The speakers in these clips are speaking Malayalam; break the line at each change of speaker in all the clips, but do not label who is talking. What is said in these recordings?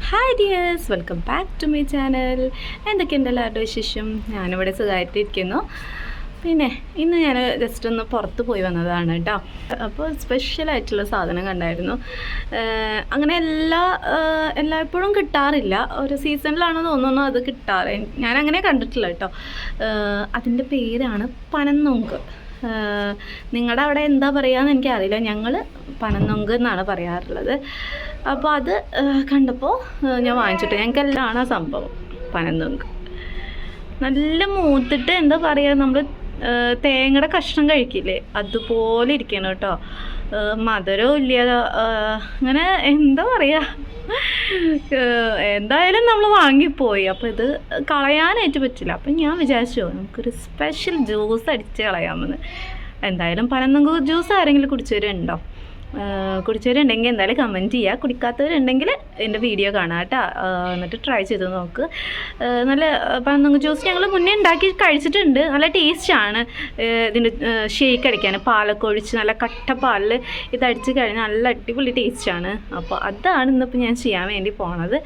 Hi dears, welcome back to my channel. എന്തൊക്കെയുണ്ട് എല്ലാവരുടെ വിശേഷം? ഞാനിവിടെ സുഖമായിട്ടിരിക്കുന്നു. പിന്നെ ഇന്ന് ഞാൻ ജസ്റ്റ് ഒന്ന് പുറത്ത് പോയി വന്നതാണ് കേട്ടോ. അപ്പോൾ സ്പെഷ്യലായിട്ടുള്ള സാധനം കണ്ടായിരുന്നു. അങ്ങനെ എല്ലായ്പ്പോഴും കിട്ടാറില്ല, ഒരു സീസണിലാണെന്ന് തോന്നുന്നു അത് കിട്ടാറ്. ഞാനങ്ങനെ കണ്ടിട്ടില്ല കേട്ടോ. അതിൻ്റെ പേരാണ് പനന്നൊങ്ക്. നിങ്ങളുടെ അവിടെ എന്താ പറയുകയെന്ന് എനിക്കറിയില്ല. ഞങ്ങൾ പനന്നൊങ്ക് എന്നാണ് പറയാറുള്ളത്. അപ്പോൾ അത് കണ്ടപ്പോൾ ഞാൻ വാങ്ങിച്ചിട്ട്, ഞങ്ങൾക്കെല്ലാം ആ സംഭവം പനന്നൊങ്ക് നല്ല മൂത്തിട്ട് എന്താ പറയുക, നമ്മൾ തേങ്ങയുടെ കഷ്ണം കഴിക്കില്ലേ അതുപോലെ ഇരിക്കണം കേട്ടോ. മധുരവും ഇല്ല, അങ്ങനെ എന്താ പറയുക, എന്തായാലും നമ്മൾ വാങ്ങിപ്പോയി. അപ്പോൾ ഇത് കളയാനായിട്ട് പറ്റില്ല. അപ്പം ഞാൻ വിചാരിച്ചു നമുക്കൊരു സ്പെഷ്യൽ ജ്യൂസ് അടിച്ച് കളയാമെന്ന്. എന്തായാലും പനന്നൊങ്ക് ജ്യൂസ് ആരെങ്കിലും കുടിച്ചവരുണ്ടോ? കുടിച്ചവരുണ്ടെങ്കിൽ എന്തായാലും കമൻറ്റ് ചെയ്യുക. കുടിക്കാത്തവരുണ്ടെങ്കിൽ എൻ്റെ വീഡിയോ കാണാം കേട്ടോ. എന്നിട്ട് ട്രൈ ചെയ്ത് നോക്ക്. നല്ല പനന്നൊങ്ക് ജ്യൂസ് ഞങ്ങൾ മുന്നേ ഉണ്ടാക്കി കഴിച്ചിട്ടുണ്ട്. നല്ല ടേസ്റ്റാണ്. ഇതിൻ്റെ ഷേക്ക് അടിക്കാൻ പാലൊക്കെ ഒഴിച്ച് നല്ല കട്ട പാലിൽ ഇതടിച്ച് കഴിഞ്ഞാൽ നല്ല അടിപൊളി ടേസ്റ്റാണ്. അപ്പോൾ അതാണ് ഇന്നിപ്പോൾ ഞാൻ ചെയ്യാൻ വേണ്ടി പോണത്.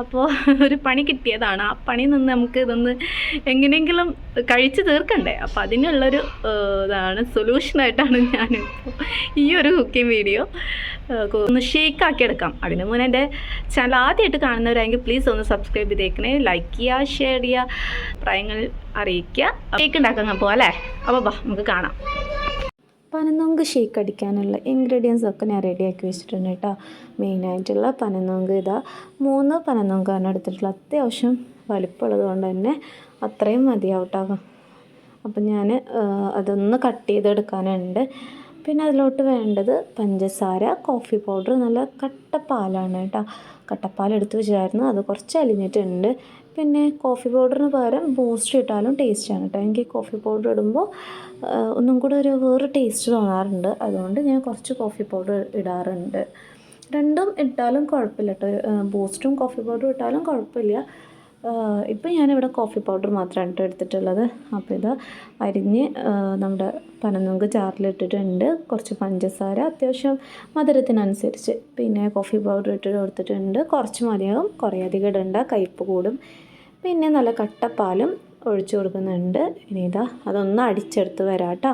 അപ്പോൾ ഒരു പണി കിട്ടിയതാണ്. ആ പണി നിന്ന് നമുക്ക് ഇതൊന്ന് എങ്ങനെയെങ്കിലും കഴിച്ച് തീർക്കണ്ടേ. അപ്പോൾ അതിനുള്ളൊരു ഇതാണ്, സൊല്യൂഷനായിട്ടാണ് ഞാനിപ്പോൾ ഈ ഒരു കുക്കിംഗ് വീഡിയോ ഒന്ന് ഷേക്കാക്കി എടുക്കാം. അതിന് മുന്നേ എൻ്റെ ചാനൽ ആദ്യമായിട്ട് കാണുന്നവരാണെങ്കിൽ പ്ലീസ് ഒന്ന് സബ്സ്ക്രൈബ് ചെയ്തേക്കണേ, ലൈക്ക് ചെയ്യുക, ഷെയർ ചെയ്യുക, അഭിപ്രായങ്ങൾ അറിയിക്കുക. ഷേക്ക് ഉണ്ടാക്കാൻ പോകാം അല്ലേ? അപ്പോൾ നമുക്ക് കാണാം. പനന്നൊങ്ക് ഷേക്ക് അടിക്കാനുള്ള ഇൻഗ്രീഡിയൻസ് ഒക്കെ ഞാൻ റെഡിയാക്കി വെച്ചിട്ടുണ്ട് കേട്ടോ. മെയിനായിട്ടുള്ള പനന്നൊങ്ക് ഇതാ 3 പനന്നൊങ്കാണ് എടുത്തിട്ടുള്ളത്. അത്യാവശ്യം വലിപ്പമുള്ളത് കൊണ്ട് തന്നെ അത്രയും മതിയാവട്ടാകും. അപ്പം ഞാൻ അതൊന്ന് കട്ട് ചെയ്തെടുക്കാനുണ്ട്. പിന്നെ അതിലോട്ട് വേണ്ടത് പഞ്ചസാര, കോഫി പൗഡർ, നല്ല കട്ടപ്പാലാണ് കേട്ടോ. കട്ടപ്പാൽ എടുത്ത് വെച്ചായിരുന്നു, അത് കുറച്ച് അലിഞ്ഞിട്ടുണ്ട്. പിന്നെ കോഫി പൗഡറിന് പകരം ബൂസ്റ്റ് ഇട്ടാലും ടേസ്റ്റാണ് കേട്ടോ. എനിക്ക് കോഫി പൗഡർ ഇടുമ്പോൾ ഒന്നും കൂടെ ഒരു വേറെ ടേസ്റ്റ് തോന്നാറുണ്ട്. അതുകൊണ്ട് ഞാൻ കുറച്ച് കോഫി പൗഡർ ഇടാറുണ്ട്. രണ്ടും ഇട്ടാലും കുഴപ്പമില്ല കേട്ടോ. ബൂസ്റ്റും കോഫി പൗഡറും ഇട്ടാലും കുഴപ്പമില്ല. ഇപ്പം ഞാനിവിടെ കോഫി പൗഡർ മാത്രമാണ് കേട്ടോ എടുത്തിട്ടുള്ളത്. അപ്പോൾ ഇത് അരിഞ്ഞ് നമ്മുടെ പനന്നൊങ്ക് ജാറിലിട്ടിട്ടുണ്ട്. കുറച്ച് പഞ്ചസാര അത്യാവശ്യം മധുരത്തിനനുസരിച്ച്, പിന്നെ കോഫി പൗഡർ ഇട്ട് കൊടുത്തിട്ടുണ്ട്. കുറച്ച് മതിയാകും, കുറേ അധികം ഇടണ്ട, കയ്പ്പ് കൂടും. പിന്നെ നല്ല കട്ടപ്പാലും ഒഴിച്ചു കൊടുക്കുന്നുണ്ട്. ഇനി ഇതാ അതൊന്ന് അടിച്ചെടുത്ത് വരാം കേട്ടോ.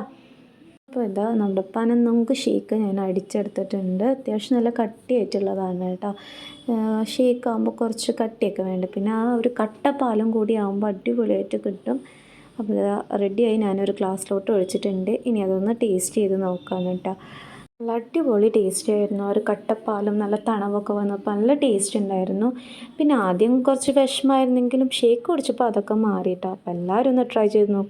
അപ്പോൾ ഇതാ നമ്മുടെ പനന്നൊങ്ക് ഷേക്ക് ഞാൻ അടിച്ചെടുത്തിട്ടുണ്ട്. അത്യാവശ്യം നല്ല കട്ടിയായിട്ടുള്ളതാണ് കേട്ടോ. ഷേക്ക് ആകുമ്പോൾ കുറച്ച് കട്ടിയൊക്കെ വേണ്ട. പിന്നെ ആ ഒരു കട്ടപ്പാലും കൂടി ആകുമ്പോൾ അടിപൊളിയായിട്ട് കിട്ടും. അപ്പോൾ ഇതാ റെഡിയായി, ഞാനൊരു ഗ്ലാസ്സിലോട്ട് ഒഴിച്ചിട്ടുണ്ട്. ഇനി അതൊന്ന് ടേസ്റ്റ് ചെയ്ത് നോക്കാം കേട്ടോ. നല്ല അടിപൊളി ടേസ്റ്റ് ആയിരുന്നു. ഒരു കട്ടപ്പാലും നല്ല തണവൊക്കെ വന്നപ്പോൾ നല്ല ടേസ്റ്റ് ഉണ്ടായിരുന്നു. പിന്നെ ആദ്യം കുറച്ച് വിഷമമായിരുന്നെങ്കിലും ഷേക്ക് കുടിച്ചപ്പോൾ അതൊക്കെ മാറിയിട്ടോ. അപ്പോൾ എല്ലാവരും ഒന്ന് ട്രൈ ചെയ്ത് നോക്കും.